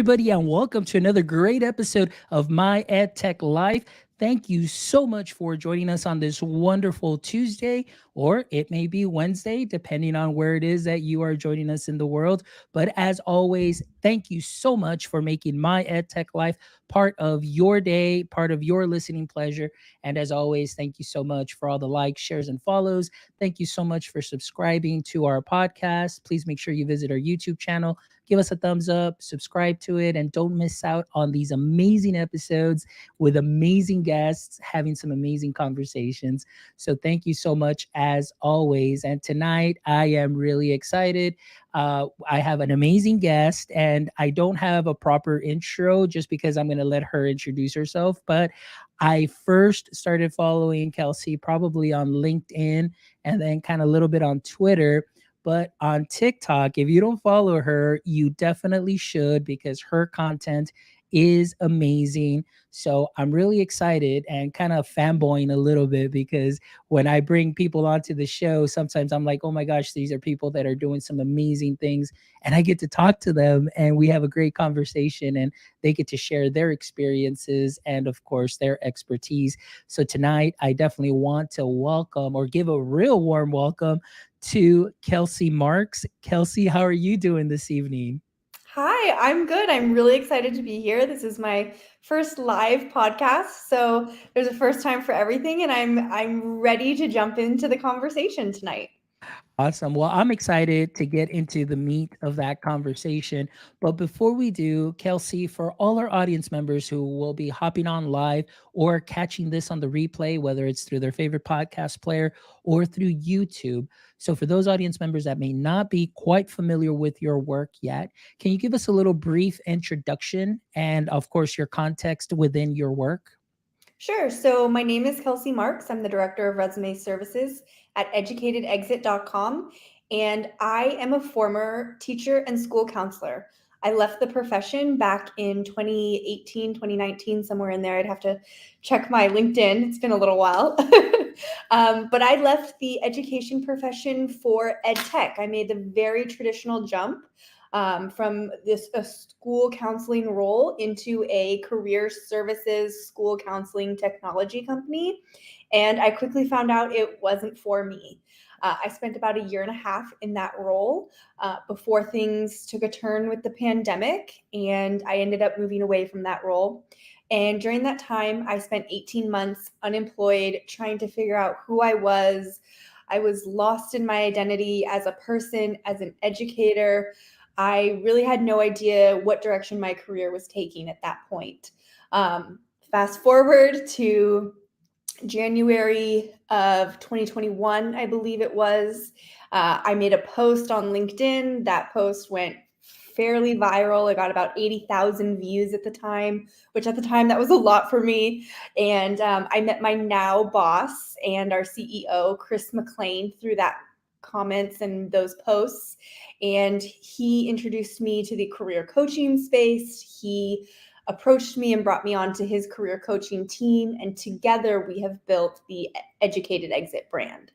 everybody, and welcome to another great episode of My EdTech Life. Thank you so much for joining us on this wonderful Tuesday, or it may be Wednesday, depending on where it is that you are joining us in the world. But as always, thank you so much for making My EdTech Life part of your day, part of your listening pleasure. And as always, thank you so much for all the likes, shares, and follows. Thank you so much for subscribing to our podcast. Please make sure you visit our YouTube channel, give us a thumbs up, subscribe to it, and don't miss out on these amazing episodes with amazing guests having some amazing conversations. So, thank you so much as always. And tonight, I am really excited. I have an amazing guest, and I don't have a proper intro just because I'm going to let her introduce herself. But I first started following Kelsi probably on LinkedIn and then kind of a little bit on Twitter. But on TikTok, if you don't follow her, you definitely should because her content is amazing. So I'm really excited and kind of fanboying a little bit because when I bring people onto the show, sometimes I'm like, oh my gosh, these are people that are doing some amazing things. And I get to talk to them and we have a great conversation and they get to share their experiences and, of course, their expertise. So tonight, I definitely want to welcome or give a real warm welcome to Kelsi Marks. Kelsi, how are you doing this evening? Hi, I'm good. I'm really excited to be here. This is my first live podcast, so there's a first time for everything, and I'm ready to jump into the conversation tonight. Awesome. Well, I'm excited to get into the meat of that conversation. But before we do, Kelsey, for all our audience members who will be hopping on live or catching this on the replay, whether it's through their favorite podcast player or through YouTube. So, for those audience members that may not be quite familiar with your work yet, can you give us a little brief introduction and, of course, your context within your work? Sure. So my name is Kelsi Marks. I'm the Director of Resume Services at educatedexit.com, and I am a former teacher and school counselor. I left the profession back in 2018, 2019, somewhere in there. I'd have to check my LinkedIn. It's been a little while. But I left the education profession for EdTech. I made the very traditional jump from a school counseling role into a career services school counseling technology company. And I quickly found out it wasn't for me. I spent about a year and a half in that role before things took a turn with the pandemic, and I ended up moving away from that role. And during that time, I spent 18 months unemployed trying to figure out who I was. I was lost in my identity as a person, as an educator. I really had no idea what direction my career was taking at that point. Fast forward to January of 2021, I believe it was. I made a post on LinkedIn. That post went fairly viral. I got about 80,000 views at the time, which at the time that was a lot for me. And I met my now boss and our CEO, Chris McLean, through that comments and those posts. And he introduced me to the career coaching space. He approached me and brought me onto his career coaching team. And together we have built the Educated Exit brand.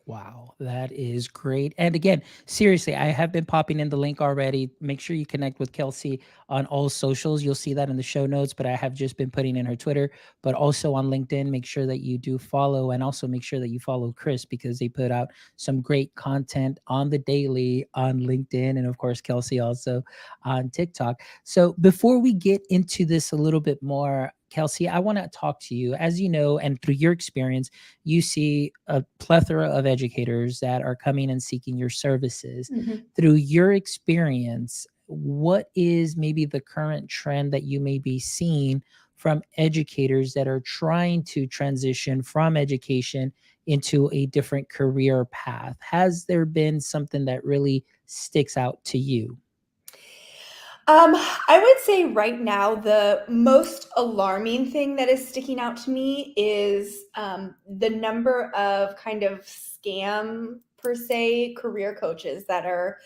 Wow, that is great. And again, seriously, I have been popping in the link already. Make sure you connect with Kelsey on all socials. You'll see that in the show notes, but I have just been putting in her Twitter, but also on LinkedIn. Make sure that you do follow and also make sure that you follow Chris because they put out some great content on the daily on LinkedIn. And of course, Kelsey also on TikTok. So before we get into this a little bit more, Kelsey, I want to talk to you. As you know, and through your experience, you see a plethora of educators that are coming and seeking your services. Mm-hmm. Through your experience, what is maybe the current trend that you may be seeing from educators that are trying to transition from education into a different career path? Has there been something that really sticks out to you? I would say right now the most alarming thing that is sticking out to me is the number of kind of scam per se career coaches that are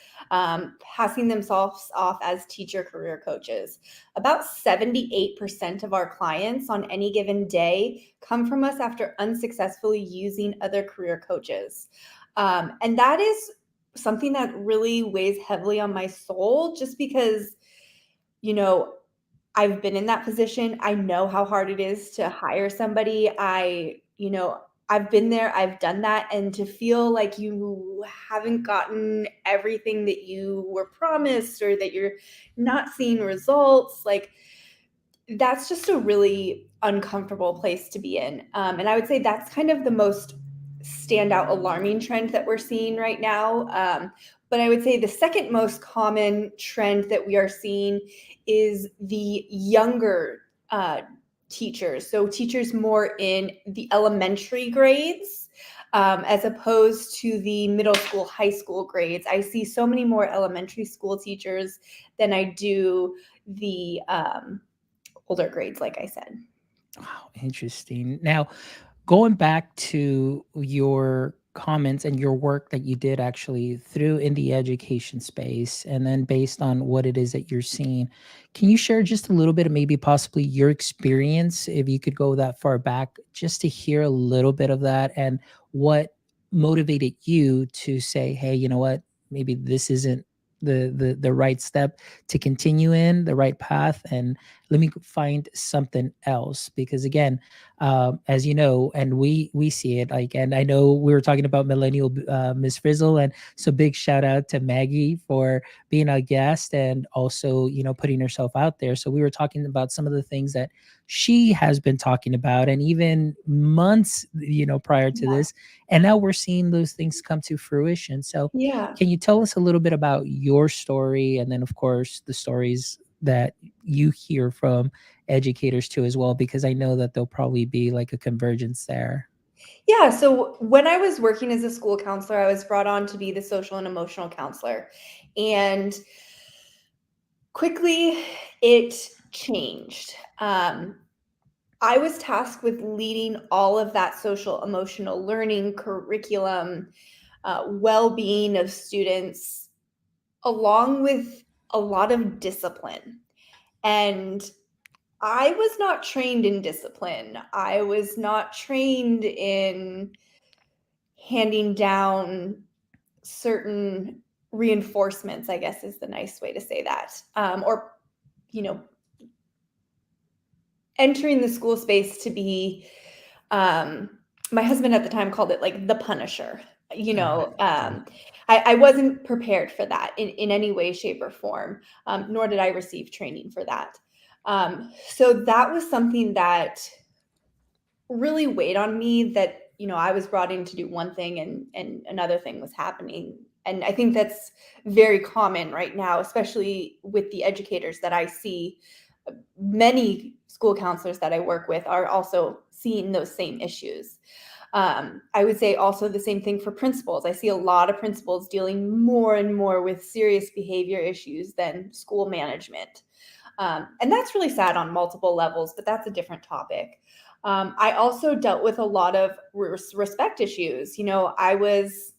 passing themselves off as teacher career coaches. About 78% of our clients on any given day come from us after unsuccessfully using other career coaches. And that is something that really weighs heavily on my soul just because you know, I've been in that position. I know how hard it is to hire somebody. I've been there, I've done that, and to feel like you haven't gotten everything that you were promised or that you're not seeing results, like that's just a really uncomfortable place to be in. And I would say that's kind of the most standout alarming trend that we're seeing right now. But I would say the second most common trend that we are seeing is the younger teachers. So teachers more in the elementary grades. As opposed to the middle school, high school grades. I see so many more elementary school teachers than I do the older grades, like I said. Wow, interesting. Now, going back to your comments and your work that you did actually through in the education space, and then based on what it is that you're seeing, can you share just a little bit of maybe possibly your experience, if you could go that far back, just to hear a little bit of that and what motivated you to say, hey, you know what, maybe this isn't the right step to continue in the right path, and let me find something else. Because again, as you know, and we see it, like, and I know we were talking about millennial Miss Frizzle, and so big shout out to Maggie for being a guest and also, you know, putting herself out there. So we were talking about some of the things that she has been talking about, and even months, you know, prior to Yeah. this, and now we're seeing those things come to fruition. So Yeah. can you tell us a little bit about your story, and then of course the stories that you hear from educators too as well, because I know that there'll probably be like a convergence there. Yeah. So when I was working as a school counselor, I was brought on to be the social and emotional counselor. And quickly it changed. I was tasked with leading all of that social emotional learning curriculum, well being of students, along with a lot of discipline. And I was not trained in discipline. I was not trained in handing down certain reinforcements, I guess is the nice way to say that. Or, you know, entering the school space to be, um, my husband at the time called it like the punisher. You know, Okay. I wasn't prepared for that in any way, shape, or form, nor did I receive training for that. So that was something that really weighed on me, that I was brought in to do one thing and another thing was happening. And I think that's very common right now, especially with the educators that I see. Many school counselors that I work with are also seeing those same issues. I would say also the same thing for principals. I see a lot of principals dealing more and more with serious behavior issues than school management. And that's really sad on multiple levels, but that's a different topic. I also dealt with a lot of respect issues. I was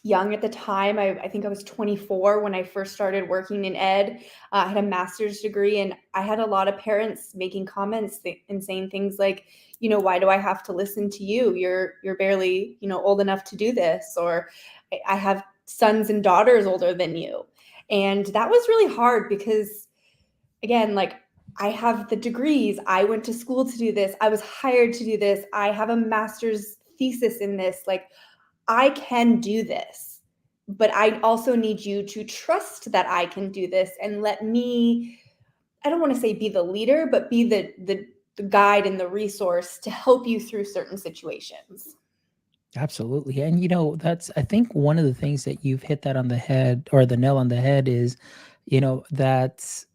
young at the time. I think I was 24 when I first started working in ed. I had a master's degree, and I had a lot of parents making comments and saying things like, why do I have to listen to you? You're barely, old enough to do this, or I have sons and daughters older than you. And that was really hard because, again, like, I have the degrees. I went to school to do this. I was hired to do this. I have a master's thesis in this. Like, I can do this, but I also need you to trust that I can do this and let me, I don't want to say be the leader, but be the guide and the resource to help you through certain situations. Absolutely. And you know, that's, I think one of the things that you've hit that on the head, or the nail on the head, is, you know, that's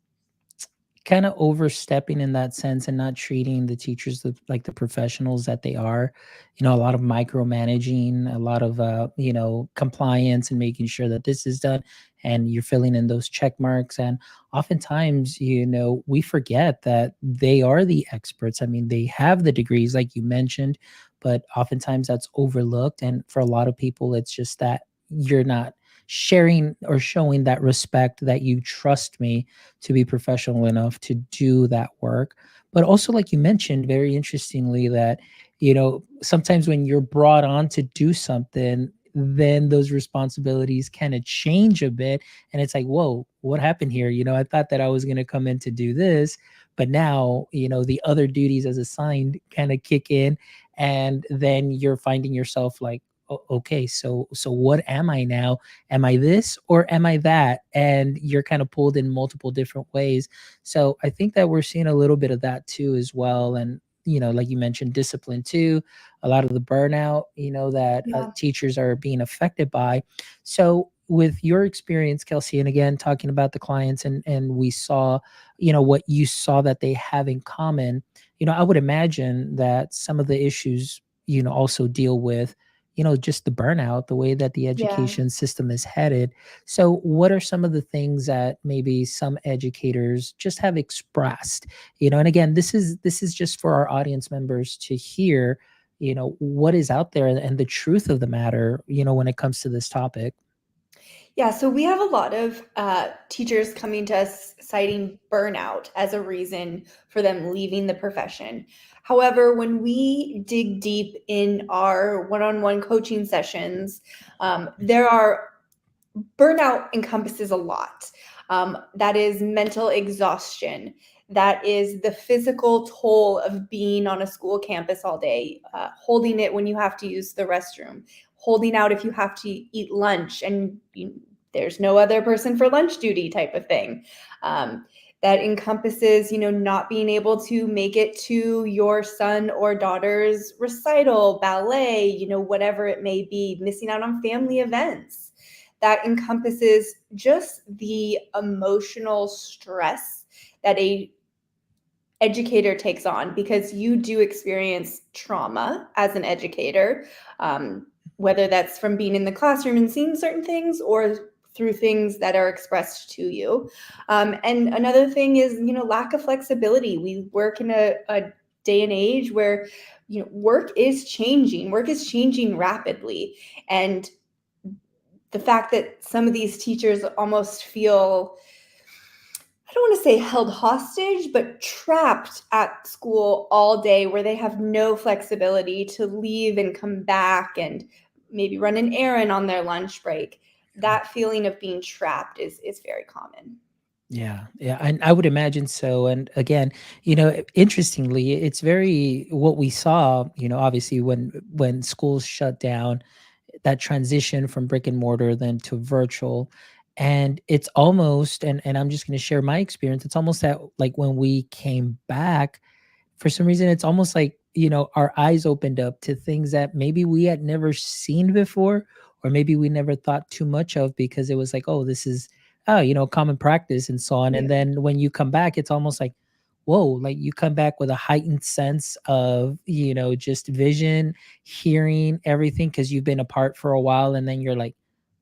kind of overstepping in that sense and not treating the teachers like the professionals that they are. You know, a lot of micromanaging, a lot of you know, compliance, and making sure that this is done, and you're filling in those check marks. And oftentimes, you know, we forget that they are the experts. I mean, they have the degrees like you mentioned, but oftentimes that's overlooked. And for a lot of people, it's just that you're not sharing or showing that respect, that you trust me to be professional enough to do that work. But also, like you mentioned very interestingly, that, you know, sometimes when you're brought on to do something, then those responsibilities kind of change a bit. And it's like, whoa, what happened here? I thought that I was going to come in to do this, but now, the other duties as assigned kind of kick in, and then you're finding yourself like, okay, so what am I now? Am I this or am I that? And you're kind of pulled in multiple different ways. So I think that we're seeing a little bit of that too as well. And like you mentioned, discipline too, a lot of the burnout, that Yeah. teachers are being affected by. So with your experience, Kelsi, and again talking about the clients, and we saw, what you saw that they have in common, I would imagine that some of the issues, also deal with, just the burnout, the way that the Yeah. education system is headed. So what are some of the things that maybe some educators just have expressed? And again, this is just for our audience members to hear, what is out there, and the truth of the matter, when it comes to this topic. Yeah, so we have a lot of teachers coming to us citing burnout as a reason for them leaving the profession. However, when we dig deep in our one on one coaching sessions, there are burnout encompasses a lot. That is mental exhaustion. That is the physical toll of being on a school campus all day, holding it when you have to use the restroom, holding out if you have to eat lunch and there's no other person for lunch duty type of thing. That encompasses, not being able to make it to your son or daughter's recital, ballet, whatever it may be, missing out on family events. That encompasses just the emotional stress that a educator takes on, because you do experience trauma as an educator, whether that's from being in the classroom and seeing certain things or through things that are expressed to you. And another thing is, lack of flexibility. We work in a day and age where, work is changing rapidly. And the fact that some of these teachers almost feel, I don't want to say held hostage, but trapped at school all day, where they have no flexibility to leave and come back and maybe run an errand on their lunch break. That feeling of being trapped is very common. Yeah, yeah, and I would imagine so. And again, interestingly, it's very what we saw. Obviously, when schools shut down, that transition from brick and mortar then to virtual, and it's almost, and I'm just going to share my experience. It's almost that like when we came back, for some reason it's almost like our eyes opened up to things that maybe we had never seen before, or maybe we never thought too much of, because it was like, oh, this is, oh, common practice and so on. Yeah. And then when you come back, it's almost like, whoa, like you come back with a heightened sense of just vision, hearing everything, because you've been apart for a while, and then you're like,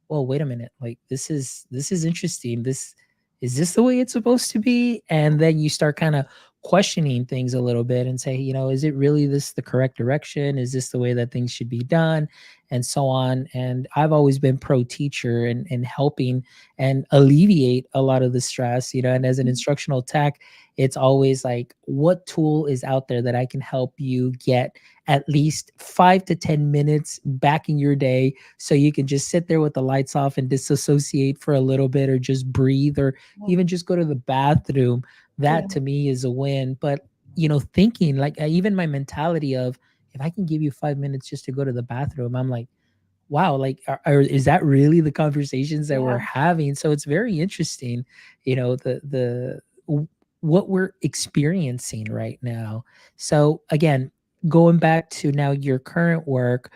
well, wait a minute, like this is interesting. This is this the way it's supposed to be? And then you start kind of questioning things a little bit and say, is it really this the correct direction? Is this the way that things should be done? And so on. And I've always been pro teacher and helping and alleviate a lot of the stress, and as an instructional tech, it's always like, what tool is out there that I can help you get at least 5 to 10 minutes back in your day, so you can just sit there with the lights off and disassociate for a little bit, or just breathe, or even just go to the bathroom. Yeah. That to me is a win. But thinking like, even my mentality of, if I can give you 5 minutes just to go to the bathroom, I'm like, wow, like is that really the conversations that we're Yeah. having? So it's very interesting, what we're experiencing right now. So again, going back to now your current work,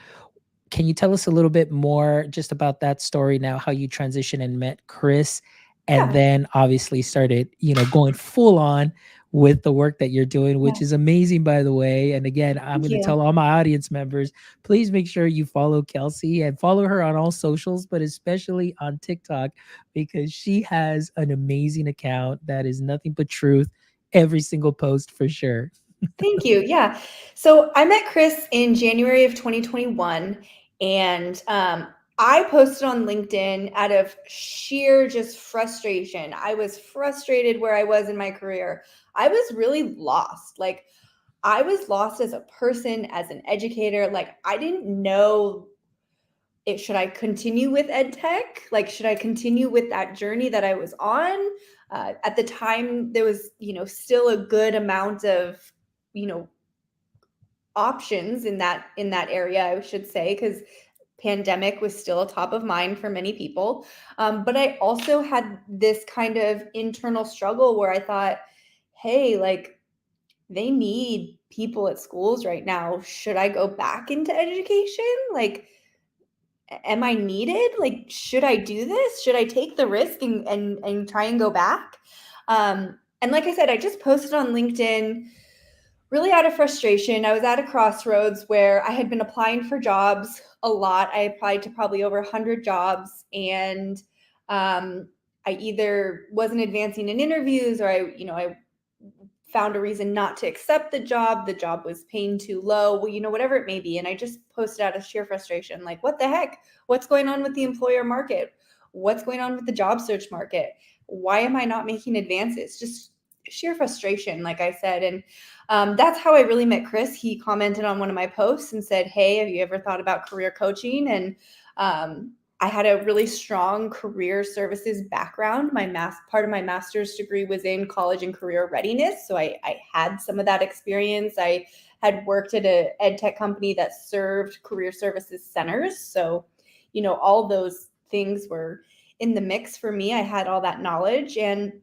can you tell us a little bit more just about that story now, how you transitioned and met Chris, and Yeah. then obviously started, going full on with the work that you're doing, Yeah. which is amazing, by the way. And again, I'm Thank going to you. tell all my audience members, please make sure you follow Kelsi and follow her on all socials, but especially on TikTok, because she has an amazing account that is nothing but truth, every single post for sure. Thank you. Yeah. So I met Chris in January of 2021, and I posted on LinkedIn out of sheer just frustration. I was frustrated where I was in my career. I was really lost. Like, I was lost as a person, as an educator. Like, I didn't know should I continue with EdTech? Like, should I continue with that journey that I was on? At the time, there was, still a good amount of, options in that area, I should say, because pandemic was still top of mind for many people. But I also had this kind of internal struggle where I thought, hey, like, they need people at schools right now. Should I go back into education? Like, am I needed? Like, should I do this? Should I take the risk and try and go back? And like I said, I just posted on LinkedIn really out of frustration. I was at a crossroads where I had been applying for jobs a lot. I applied to probably over 100 jobs, and I either wasn't advancing in interviews, or I found a reason not to accept the job. The job was paying too low, whatever it may be. And I just posted out of sheer frustration, like, what the heck? What's going on with the employer market? What's going on with the job search market? Why am I not making advances? Just sheer frustration, like I said. And that's how I really met Chris. He commented on one of my posts and said, hey, have you ever thought about career coaching? And I had a really strong career services background. Part of my master's degree was in college and career readiness. So I had some of that experience. I had worked at an EdTech company that served career services centers. So, all those things were in the mix for me. I had all that knowledge, and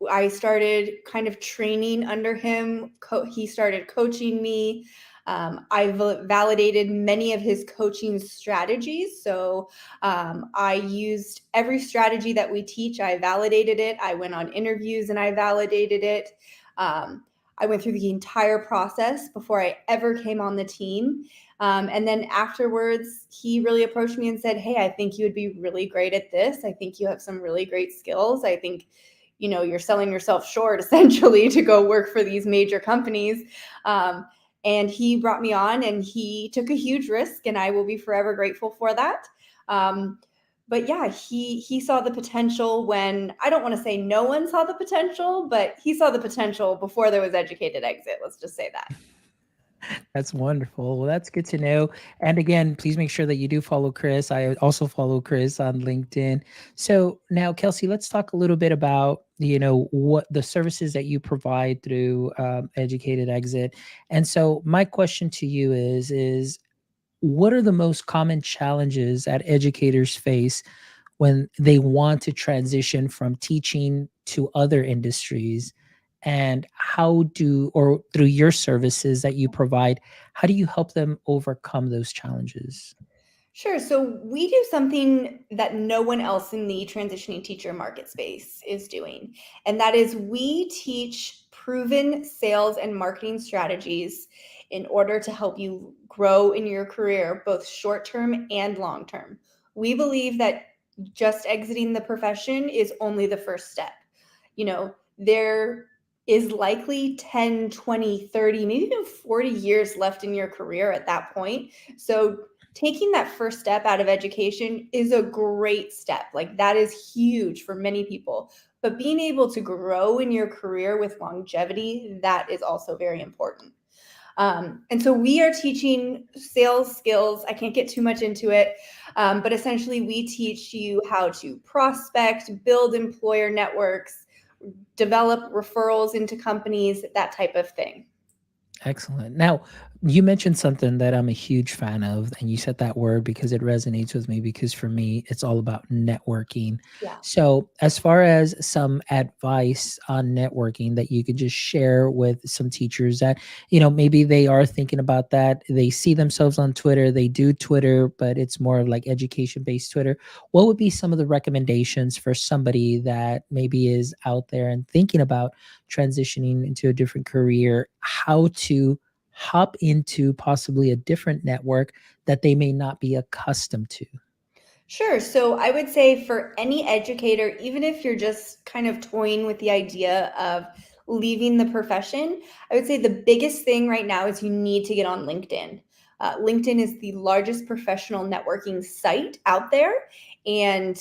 I started kind of training under him. He started coaching me. I validated many of his coaching strategies. So I used every strategy that we teach. I validated it. I went on interviews and I validated it. I went through the entire process before I ever came on the team. And then afterwards, he really approached me and said, hey, I think you would be really great at this. I think you have some really great skills. I think you're selling yourself short essentially to go work for these major companies. And he brought me on, and he took a huge risk, and I will be forever grateful for that. But yeah, he saw the potential when, I don't want to say no one saw the potential, but he saw the potential before there was Educated Exit. Let's just say that. That's wonderful. Well, that's good to know. And again, please make sure that you do follow Chris. I also follow Chris on LinkedIn. So now, Kelsi, let's talk a little bit about what the services that you provide through Educated Exit. And so, my question to you is what are the most common challenges that educators face when they want to transition from teaching to other industries? And how do, or through your services that you provide, how do you help them overcome those challenges? Sure. So we do something that no one else in the transitioning teacher market space is doing. And that is, we teach proven sales and marketing strategies in order to help you grow in your career, both short term and long term. We believe that just exiting the profession is only the first step. There is likely 10, 20, 30, maybe even 40 years left in your career at that point. So taking that first step out of education is a great step. Like, that is huge for many people. But being able to grow in your career with longevity, that is also very important. And so we are teaching sales skills. I can't get too much into it, but essentially we teach you how to prospect, build employer networks, develop referrals into companies, that type of thing. Excellent. Now, you mentioned something that I'm a huge fan of, and you said that word because it resonates with me, because for me, it's all about networking. Yeah. So, as far as some advice on networking that you could just share with some teachers that, maybe they are thinking about that, they see themselves on Twitter, they do Twitter, but it's more of like education based Twitter. What would be some of the recommendations for somebody that maybe is out there and thinking about transitioning into a different career, how to hop into possibly a different network that they may not be accustomed to? Sure. So I would say for any educator, even if you're just kind of toying with the idea of leaving the profession, I would say the biggest thing right now is you need to get on LinkedIn. LinkedIn is the largest professional networking site out there, and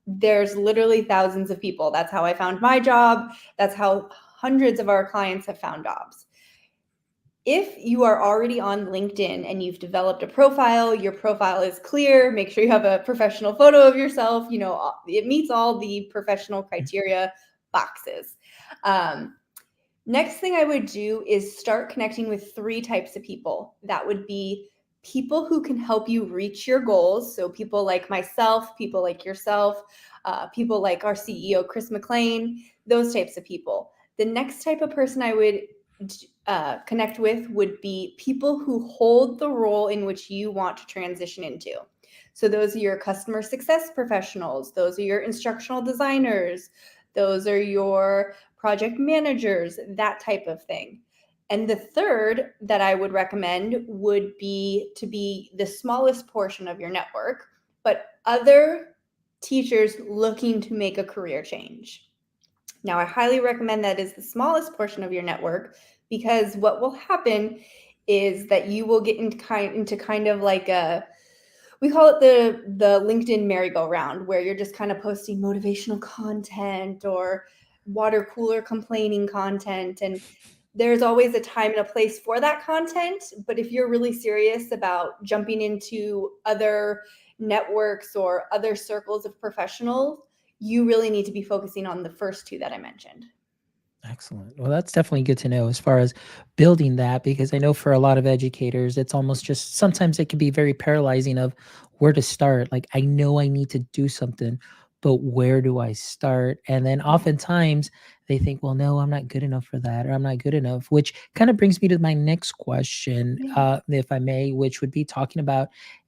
there's literally thousands of people. That's how I found my job. That's how hundreds of our clients have found jobs. If you are already on LinkedIn and you've developed a profile, your profile is clear, make sure you have a professional photo of yourself, it meets all the professional criteria boxes. Um, Next thing I would do is start connecting with 3 types of people. That would be people who can help you reach your goals. So, people like myself, people like yourself, people like our CEO, Chris McLean, those types of people. The next type of person I would connect with would be people who hold the role in which you want to transition into. So, those are your customer success professionals, those are your instructional designers, those are your project managers, that type of thing. And the third that I would recommend would be to be the smallest portion of your network, but other teachers looking to make a career change. Now, I highly recommend that is the smallest portion of your network, because what will happen is that you will get into kind of like a, we call it the LinkedIn merry-go-round, where you're just kind of posting motivational content or water cooler complaining content, and there's always a time and a place for that content. But if you're really serious about jumping into other networks or other circles of professionals, you really need to be focusing on the first 2 that I mentioned. Excellent. Well, that's definitely good to know as far as building that, because I know for a lot of educators, it's almost just sometimes it can be very paralyzing of where to start. Like, I know I need to do something, but where do I start? And then Yeah. oftentimes they think, well, no, I'm not good enough for that, or I'm not good enough, which kind of brings me to my next question, Yeah. if I may, which would be talking about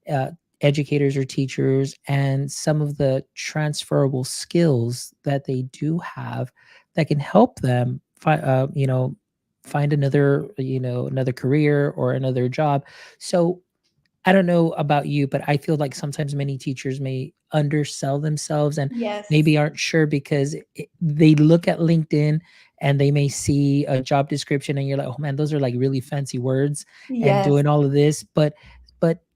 uh, educators or teachers and some of the transferable skills that they do have that can help them find another, another career or another job. So I don't know about you, but I feel like sometimes many teachers may undersell themselves and Yes. maybe aren't sure because they look at LinkedIn and they may see a job description and you're like, oh man, those are like really fancy words and Yes. doing all of this, but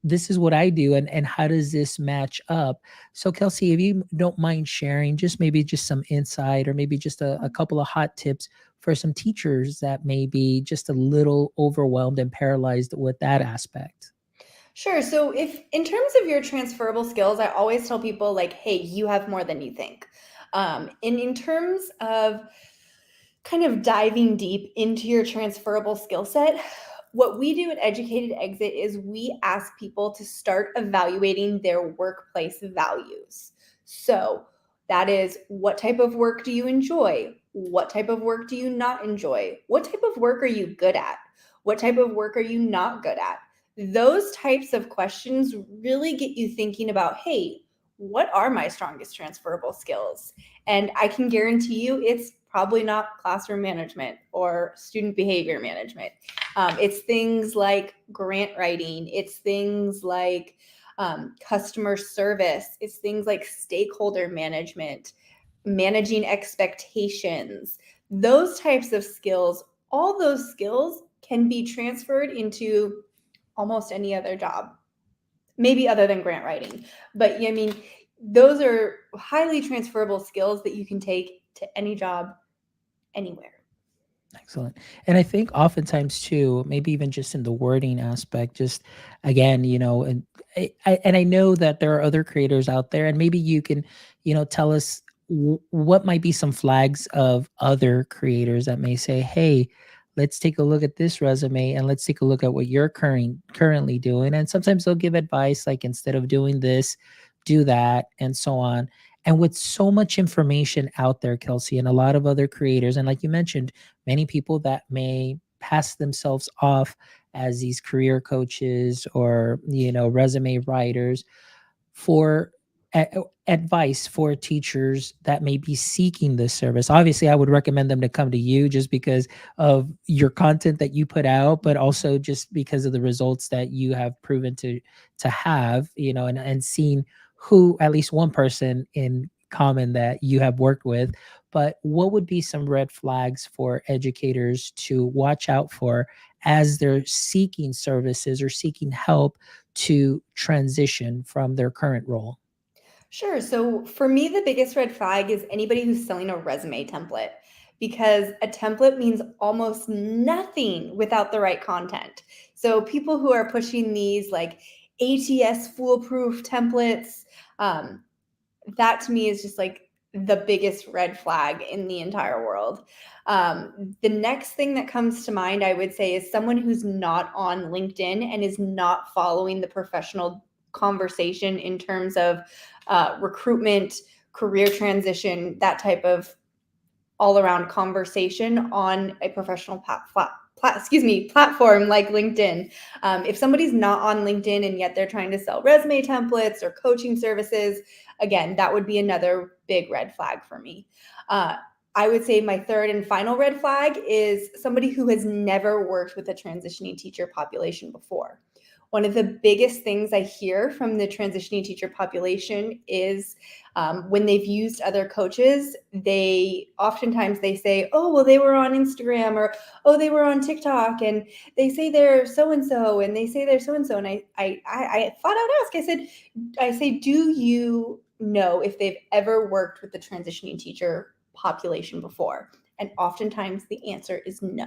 this is what I do, and how does this match up? So Kelsey, if you don't mind sharing just maybe just some insight or maybe just a couple of hot tips for some teachers that may be just a little overwhelmed and paralyzed with that aspect. Sure. So, if in terms of your transferable skills, I always tell people, like, hey, you have more than you think. And in terms of kind of diving deep into your transferable skill set, what we do at Educated Exit is we ask people to start evaluating their workplace values. So, that is, what type of work do you enjoy? What type of work do you not enjoy? What type of work are you good at? What type of work are you not good at? Those types of questions really get you thinking about, hey, what are my strongest transferable skills? And I can guarantee you it's probably not classroom management or student behavior management. It's things like grant writing, it's things like customer service, it's things like stakeholder management, managing expectations, those types of skills. All those skills can be transferred into almost any other job, maybe other than grant writing. But I mean, those are highly transferable skills that you can take to any job anywhere. Excellent. And I think oftentimes too, maybe even just in the wording aspect, just again, and I know that there are other creators out there, and maybe you can, tell us what might be some flags of other creators that may say, "Hey, let's take a look at this resume and let's take a look at what you're currently doing." And sometimes they'll give advice like instead of doing this, do that, and so on. And with so much information out there, Kelsey, and a lot of other creators, and like you mentioned, many people that may pass themselves off as these career coaches or resume writers for advice for teachers that may be seeking this service. Obviously, I would recommend them to come to you just because of your content that you put out, but also just because of the results that you have proven to have, and seen who at least one person in common that you have worked with. But what would be some red flags for educators to watch out for as they're seeking services or seeking help to transition from their current role? Sure. So for me, the biggest red flag is anybody who's selling a resume template, because a template means almost nothing without the right content. So people who are pushing these like ATS foolproof templates, that to me is just like the biggest red flag in the entire world. The next thing that comes to mind, I would say, is someone who's not on LinkedIn and is not following the professional conversation in terms of recruitment, career transition, that type of all around conversation on a professional platform like LinkedIn. If somebody's not on LinkedIn and yet they're trying to sell resume templates or coaching services, again, that would be another big red flag for me. I would say my third and final red flag is somebody who has never worked with a transitioning teacher population before. One of the biggest things I hear from the transitioning teacher population is when they've used other coaches, they say, "Oh, well, they were on Instagram," or "Oh, they were on TikTok, and they say they're so and so, and they say they're so and so." And I flat out ask. I say, "Do you know if they've ever worked with the transitioning teacher population before?" And oftentimes the answer is no.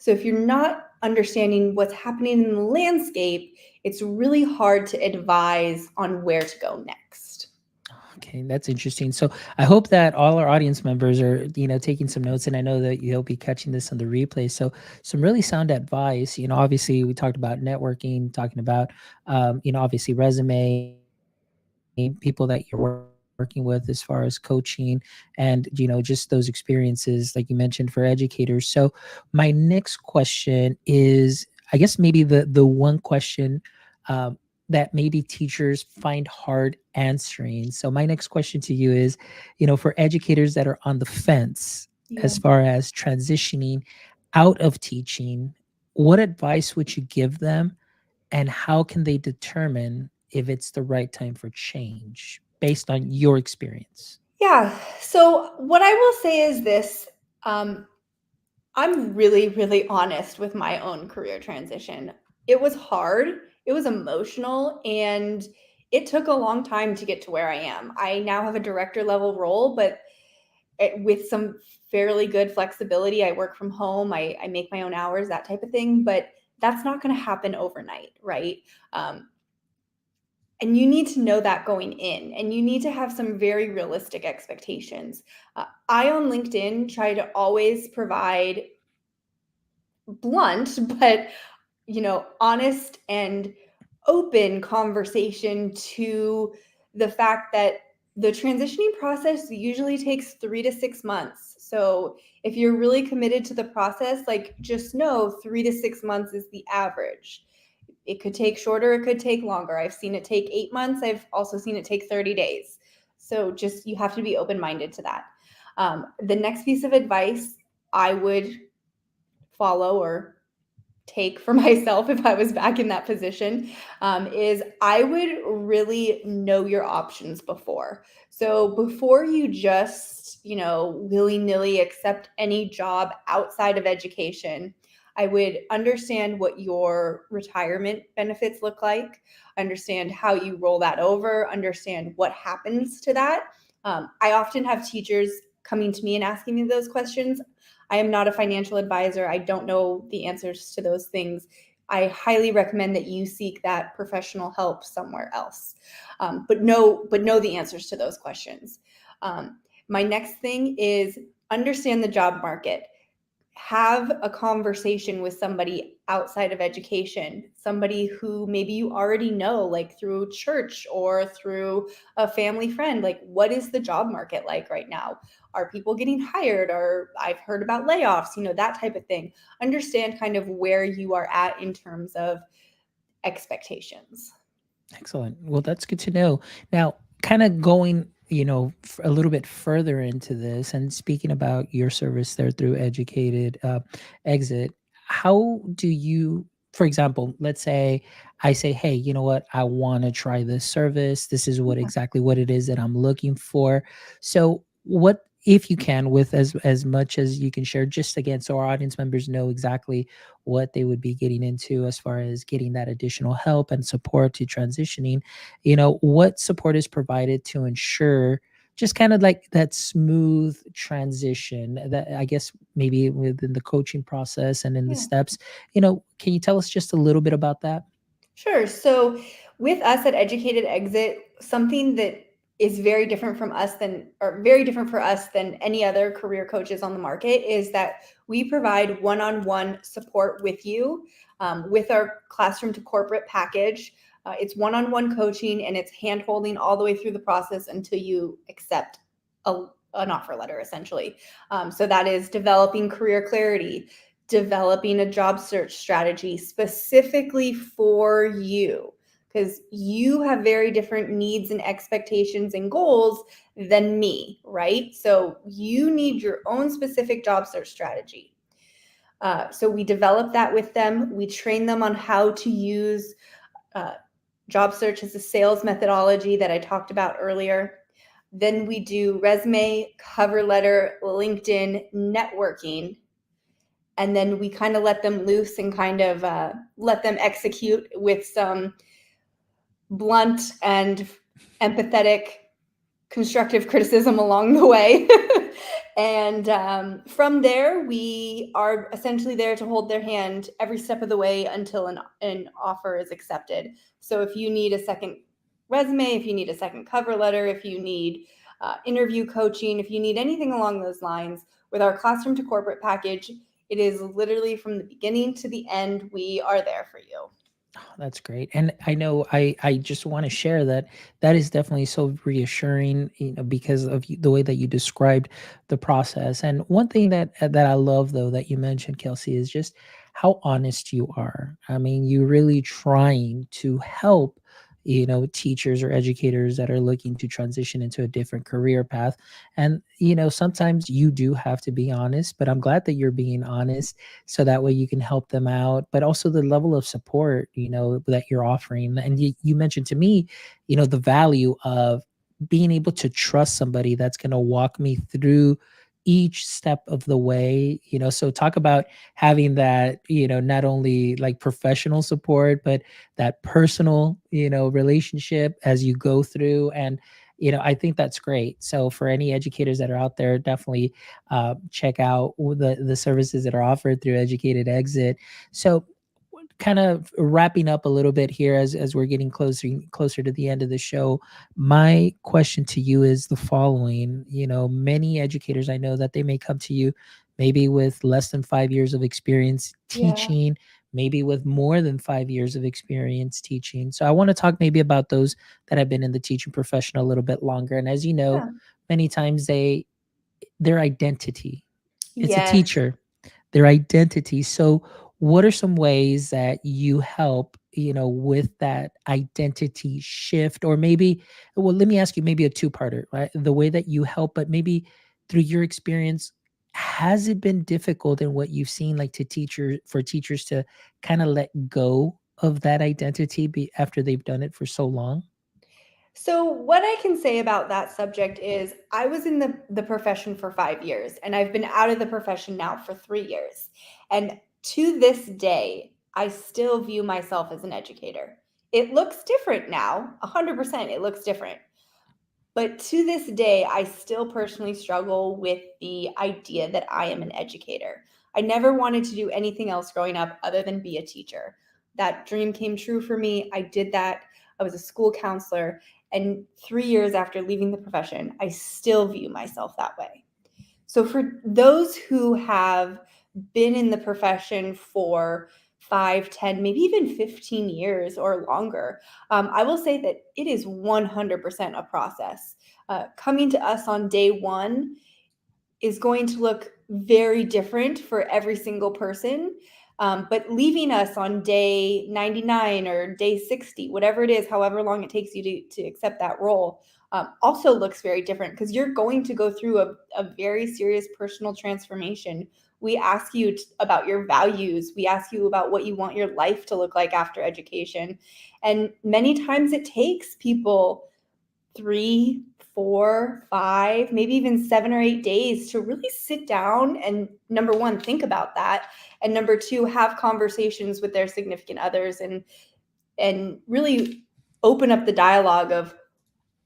So if you're not understanding what's happening in the landscape, it's really hard to advise on where to go next. Okay, that's interesting. So I hope that all our audience members are, taking some notes, and I know that you'll be catching this on the replay. So some really sound advice. Obviously we talked about networking, talking about, obviously resume, people that you're working with as far as coaching, and just those experiences, like you mentioned, for educators. So my next question is, I guess maybe the one question um, that maybe teachers find hard answering. So my next question to you is, for educators that are on the fence Yeah. as far as transitioning out of teaching, what advice would you give them, and how can they determine if it's the right time for change based on your experience? Yeah. So what I will say is this. Um, I'm really, really honest with my own career transition. It was hard, it was emotional, and it took a long time to get to where I am. I now have a director level role, but with some fairly good flexibility. I work from home, I make my own hours, that type of thing, but that's not going to happen overnight, right? Um, and you need to know that going in, and you need to have some very realistic expectations. I on LinkedIn try to always provide blunt, but honest and open conversation to the fact that the transitioning process usually takes 3 to 6 months. So if you're really committed to the process, like just know 3 to 6 months is the average. It could take shorter, it could take longer. I've seen it take 8 months. I've also seen it take 30 days. So just you have to be open minded to that. The next piece of advice I would follow or take for myself if I was back in that position is I would really know your options before. So before you just, willy nilly accept any job outside of education, I would understand what your retirement benefits look like, understand how you roll that over, understand what happens to that. I often have teachers coming to me and asking me those questions. I am not a financial advisor. I don't know the answers to those things. I highly recommend that you seek that professional help somewhere else. But know the answers to those questions. My next thing is understand the job market. Have a conversation with somebody outside of education, somebody who maybe you already know, like through church or through a family friend. Like, what is the job market like right now? Are people getting hired? Or I've heard about layoffs, that type of thing. Understand kind of where you are at in terms of expectations. Excellent. Well, that's good to know. Now, kind of going, a little bit further into this and speaking about your service there through Educated Exit, how do you, for example, let's say I say, hey, you know what? I want to try this service. This is what exactly what it is that I'm looking for. So, what, if you can, with as much as you can share, just again, so our audience members know exactly what they would be getting into as far as getting that additional help and support to transitioning, what support is provided to ensure just kind of like that smooth transition that I guess maybe within the coaching process and in the Yeah. steps, can you tell us just a little bit about that? Sure. So with us at Educated Exit, something that is very different from us than, or very different for us than any other career coaches on the market, is that we provide one-on-one support with you with our classroom to corporate package. It's one-on-one coaching, and it's hand-holding all the way through the process until you accept an offer letter, essentially. So that is developing career clarity, developing a job search strategy specifically for you, because you have very different needs and expectations and goals than me, right? So you need your own specific job search strategy. So we develop that with them. We train them on how to use uh, job search as a sales methodology that I talked about earlier. Then we do resume, cover letter, LinkedIn, networking, and then we kind of let them loose and kind of let them execute with some blunt and empathetic constructive criticism along the way. And from there, we are essentially there to hold their hand every step of the way until an offer is accepted. So if you need a second resume, if you need a second cover letter, if you need interview coaching, if you need anything along those lines, with our classroom to corporate package, it is literally from the beginning to the end, we are there for you. Oh, that's great. And I know I just want to share that that is definitely so reassuring, because of the way that you described the process. And one thing that I love though that you mentioned, Kelsey, is just how honest you are. I mean, you really trying to help, teachers or educators that are looking to transition into a different career path. And sometimes you do have to be honest, but I'm glad that you're being honest so that way you can help them out, but also the level of support that you're offering. And you mentioned to me the value of being able to trust somebody that's going to walk me through each step of the way. So talk about having that, not only like professional support, but that personal relationship as you go through. And I think that's great. So for any educators that are out there, definitely check out the services that are offered through Educated Exit. So, kind of wrapping up a little bit here as we're getting closer to the end of the show, my question to you is the following. Many educators, I know that they may come to you maybe with less than 5 years of experience Yeah. teaching, maybe with more than 5 years of experience teaching. So I want to talk maybe about those that have been in the teaching profession a little bit longer. And as you know, Yeah. many times their identity, it's a Yes. teacher, their identity. So what are some ways that you help, with that identity shift? Or maybe, well, let me ask you maybe a two-parter, right? The way that you help, but maybe through your experience, has it been difficult in what you've seen, like for teachers to kind of let go of that identity after they've done it for so long? So, what I can say about that subject is I was in the profession for 5 years, and I've been out of the profession now for 3 years. And to this day, I still view myself as an educator. It looks different now, 100%, it looks different. But to this day, I still personally struggle with the idea that I am an educator. I never wanted to do anything else growing up other than be a teacher. That dream came true for me. I did that. I was a school counselor. And 3 years after leaving the profession, I still view myself that way. So, for those who have been in the profession for 5, 10, maybe even 15 years or longer, I will say that it is 100% a process. Coming to us on day one is going to look very different for every single person. But leaving us on day 99 or day 60, whatever it is, however long it takes you to accept that role, also looks very different, because you're going to go through a very serious personal transformation. We ask you about your values. We ask you about what you want your life to look like after education. And many times it takes people 3, 4, 5, maybe even 7 or 8 days to really sit down and, number one, think about that, and number two, have conversations with their significant others and really open up the dialogue of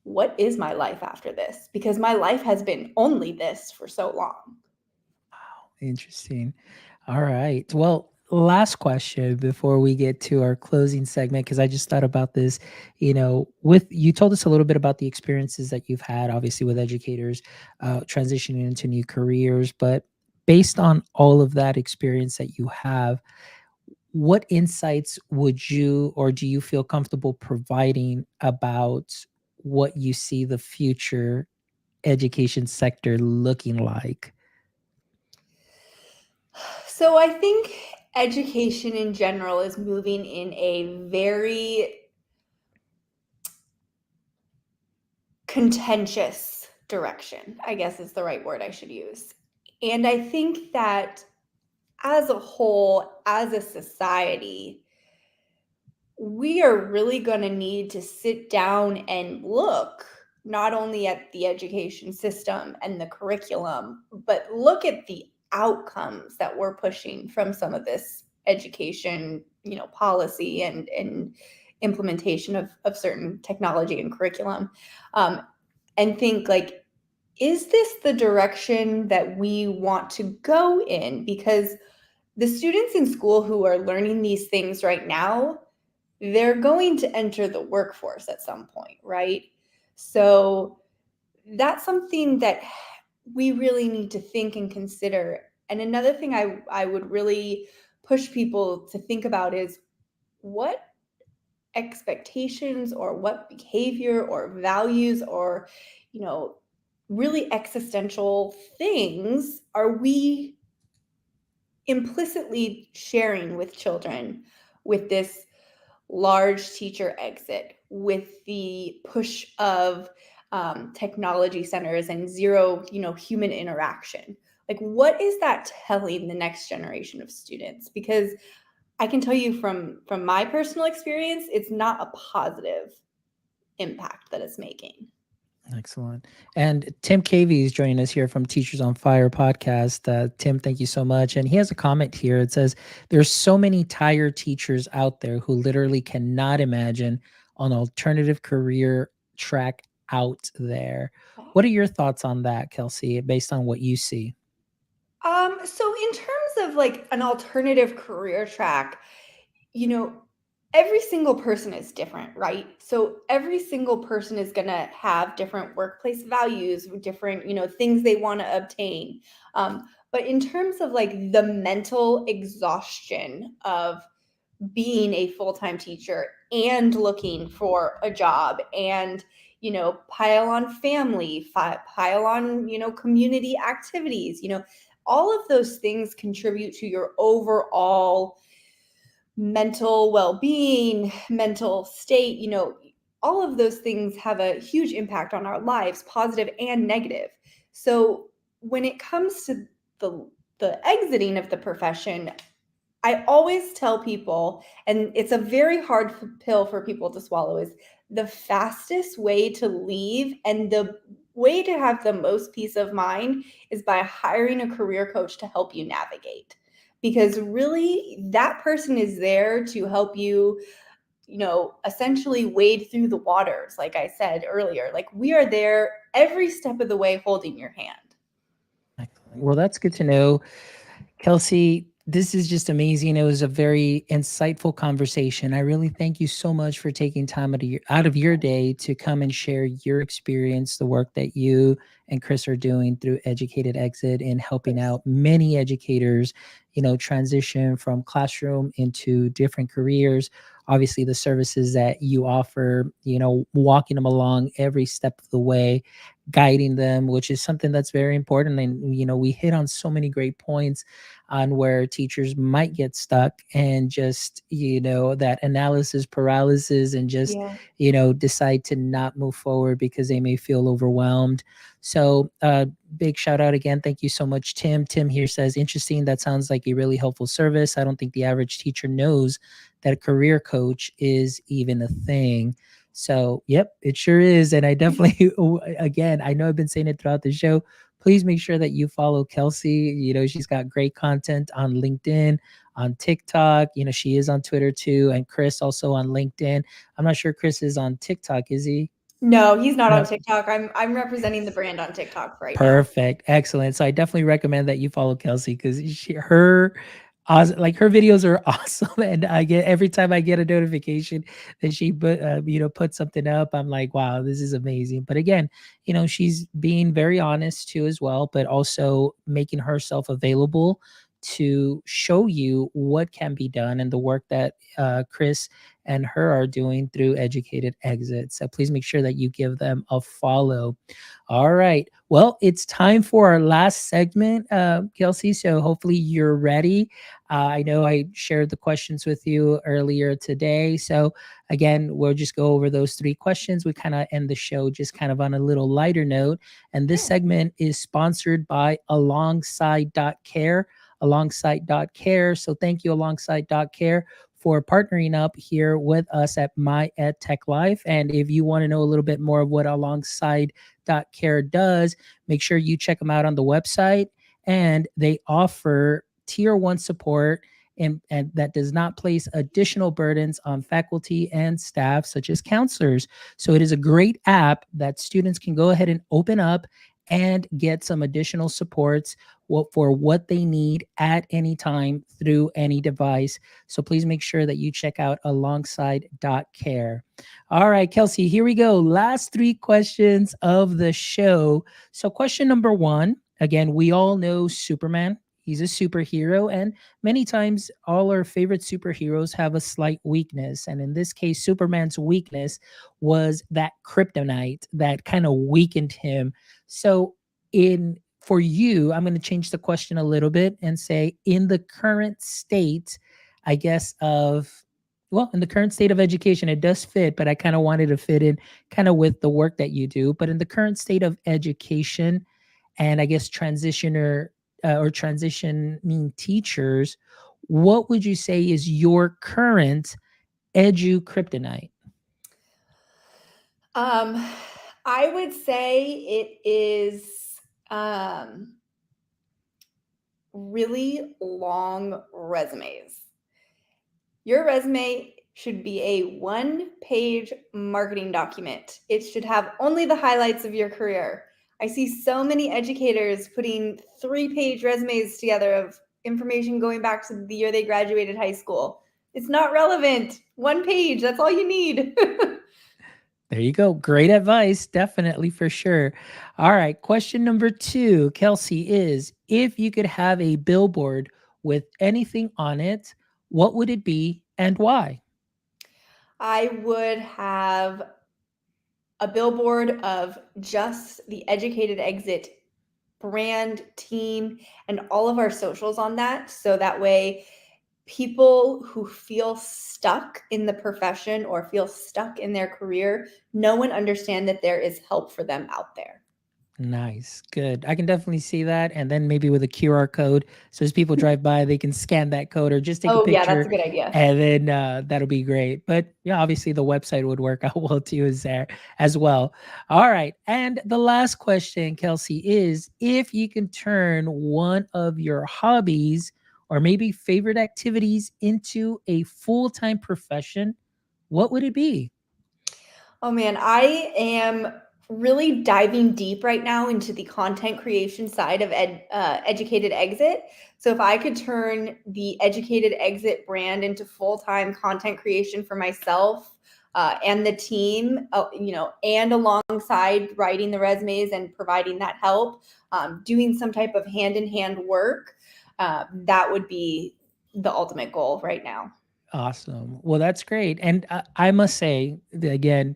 what is my life after this? Because my life has been only this for so long. Wow, interesting. All right. Well, last question before we get to our closing segment, because I just thought about this. With you told us a little bit about the experiences that you've had, obviously with educators transitioning into new careers, but based on all of that experience that you have, what insights would you or do you feel comfortable providing about what you see the future education sector looking like? So I think education in general is moving in a very contentious direction, I guess is the right word I should use. And I think that as a whole, as a society, we are really going to need to sit down and look not only at the education system and the curriculum, but look at the outcomes that we're pushing from some of this education, policy and implementation of certain technology and curriculum, um, and think like, is this the direction that we want to go in? Because the students in school who are learning these things right now, they're going to enter the workforce at some point, right? So that's something that we really need to think and consider. And another thing I would really push people to think about is what expectations or what behavior or values or, you know, really existential things are we implicitly sharing with children with this large teacher exit, with the push of technology centers and zero, human interaction. Like, what is that telling the next generation of students? Because I can tell you from my personal experience, it's not a positive impact that it's making. Excellent. And Tim Cavey is joining us here from Teachers on Fire podcast. Tim, thank you so much. And he has a comment here. It says, there's so many tired teachers out there who literally cannot imagine an alternative career track out there. What are your thoughts on that, Kelsi, based on what you see? So in terms of like an alternative career track, you know, every single person is different, right? So every single person is going to have different workplace values, different, things they want to obtain. But in terms of like the mental exhaustion of being a full-time teacher and looking for a job and pile on family, pile on community activities, all of those things contribute to your overall mental well-being, mental state, all of those things have a huge impact on our lives, positive and negative. So when it comes to the exiting of the profession, I always tell people, and it's a very hard pill for people to swallow, is the fastest way to leave and the way to have the most peace of mind is by hiring a career coach to help you navigate. Because really, that person is there to help you, essentially wade through the waters. Like I said earlier, like we are there every step of the way holding your hand. Excellent. Well, that's good to know. Kelsi, this is just amazing. It was a very insightful conversation. I really thank you so much for taking time out of your day to come and share your experience, the work that you and Chris are doing through Educated Exit in helping out many educators, transition from classroom into different careers. Obviously, the services that you offer, walking them along every step of the way, guiding them, which is something that's very important. And, we hit on so many great points on where teachers might get stuck and just that analysis paralysis and just Yeah. decide to not move forward because they may feel overwhelmed. So big shout out again, thank you so much, Tim here says, interesting, that sounds like a really helpful service. I don't think the average teacher knows that a career coach is even a thing. So, yep, it sure is. And I definitely, again, I know I've been saying it throughout the show. Please make sure that you follow Kelsi. She's got great content on LinkedIn, on TikTok. She is on Twitter too. And Chris also on LinkedIn. I'm not sure Chris is on TikTok, is he? No, he's not on No. TikTok. I'm representing the brand on TikTok right now. Perfect. Excellent. So I definitely recommend that you follow Kelsi because like her videos are awesome. And I get every time I get a notification that she put something up, I'm like, wow, this is amazing. But again, she's being very honest too as well, but also making herself available to show you what can be done and the work that Chris and her are doing through Educated Exit. So please make sure that you give them a follow. All right. Well, it's time for our last segment, Kelsi. So hopefully you're ready. I know I shared the questions with you earlier today. So again, we'll just go over those three questions. We kind of end the show just kind of on a little lighter note. And this Sure. segment is sponsored by Alongside.care. Alongside.care. So thank you, Alongside.care, for partnering up here with us at My EdTech Life. And if you want to know a little bit more of what Alongside.care does, make sure you check them out on the website. And they offer tier one support and that does not place additional burdens on faculty and staff, such as counselors. So it is a great app that students can go ahead and open up and get some additional supports for what they need at any time through any device. So please make sure that you check out Alongside.care. All right, Kelsi, here we go. Last three questions of the show. So, question number one, again, we all know Superman. He's a superhero, and many times all our favorite superheroes have a slight weakness. And in this case, Superman's weakness was that kryptonite that kind of weakened him. So, in for you, I'm going to change the question a little bit and say, in the current state, I guess, in the current state of education, it does fit, but I kind of wanted to fit in kind of with the work that you do. But in the current state of education, and I guess or transitioning teachers, what would you say is your current edu kryptonite? Um, I would say it is um, really long resumes. Your resume should be a one-page marketing document. It should have only the highlights of your career. I see so many educators putting three-page resumes together of information going back to the year they graduated high school. It's not relevant. One page, that's all you need. There you go. Great advice. Definitely for sure. All right. Question number two, Kelsi, is if you could have a billboard with anything on it, what would it be and why? I would have a billboard of just the Educated Exit brand, team, and all of our socials on that. So that way, people who feel stuck in the profession or feel stuck in their career know and understand that there is help for them out there. Nice. Good. I can definitely see that. And then maybe with a QR code. So as people drive by, they can scan that code or just take a Oh, yeah, that's picture a good idea. and then that'll be great. But yeah, obviously the website would work out well too, is there as well. All right. And the last question, Kelsi, is if you can turn one of your hobbies or maybe favorite activities into a full-time profession, what would it be? Oh man, I am really diving deep right now into the content creation side of Educated Exit. So if I could turn the Educated Exit brand into full-time content creation for myself and the team, and alongside writing the resumes and providing that help, doing some type of hand-in-hand work, that would be the ultimate goal right now. Awesome. Well, that's great. And I must say, again,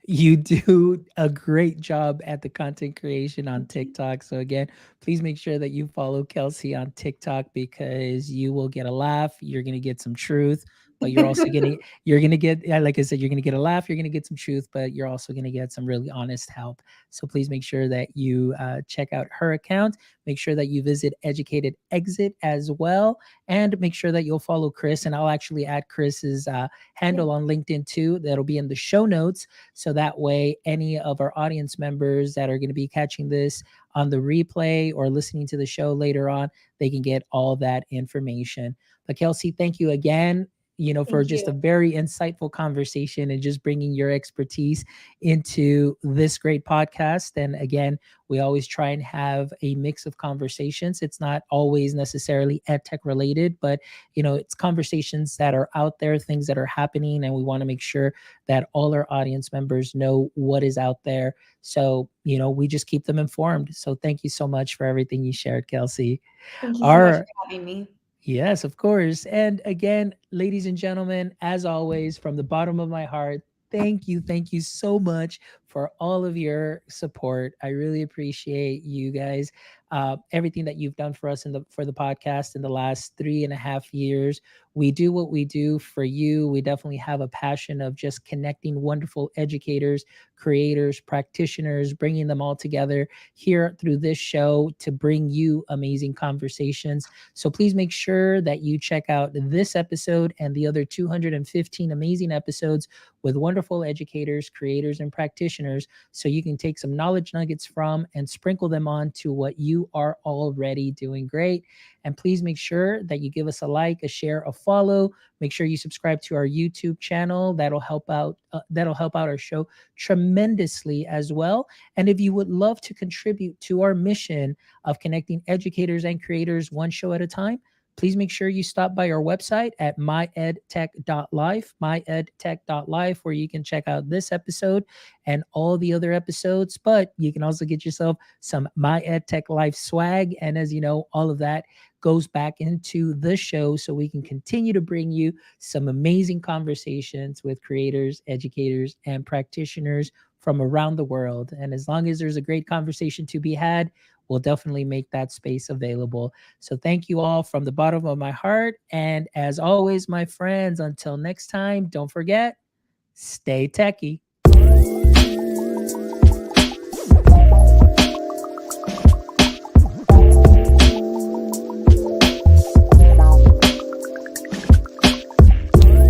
you do a great job at the content creation on TikTok. So, again, please make sure that you follow Kelsi on TikTok because you will get a laugh. You're going to get some truth, but you're going to get, yeah, like I said, you're going to get a laugh. You're going to get some truth, but you're also going to get some really honest help. So, please make sure that you check out her account. Make sure that you visit Educated Exit as well and make sure that you'll follow Chris. And I'll actually add Chris's Yeah. handle on LinkedIn too. That'll be in the show notes. So that way, any of our audience members that are going to be catching this on the replay or listening to the show later on, they can get all that information. But Kelsi, thank you again. for Thank just a you. very insightful conversation and just bringing your expertise into this great podcast. And again, we always try and have a mix of conversations. It's not always necessarily ed tech related, but it's conversations that are out there, things that are happening, and we want to make sure that all our audience members know what is out there. So, we just keep them informed. So thank you so much for everything you shared, Kelsi. Thank you so much Our for having me. Yes, of course. And again, ladies and gentlemen, as always, from the bottom of my heart, thank you so much for all of your support. I really appreciate you guys, everything that you've done for us for the podcast in the last 3.5 years. We do what we do for you. We definitely have a passion of just connecting wonderful educators, creators, practitioners, bringing them all together here through this show to bring you amazing conversations. So please make sure that you check out this episode and the other 215 amazing episodes with wonderful educators, creators, and practitioners so you can take some knowledge nuggets from and sprinkle them on to what you are already doing great. And please make sure that you give us a like, a share, a follow. Make sure you subscribe to our YouTube channel. That'll help out. That'll help out our show tremendously as well. And if you would love to contribute to our mission of connecting educators and creators one show at a time, please make sure you stop by our website at myedtech.life, where you can check out this episode and all the other episodes. But you can also get yourself some My EdTech Life swag. And as you know, all of that goes back into the show so we can continue to bring you some amazing conversations with creators, educators, and practitioners from around the world. And as long as there's a great conversation to be had, we'll definitely make that space available. So thank you all from the bottom of my heart. And as always, my friends, until next time, don't forget, stay techie.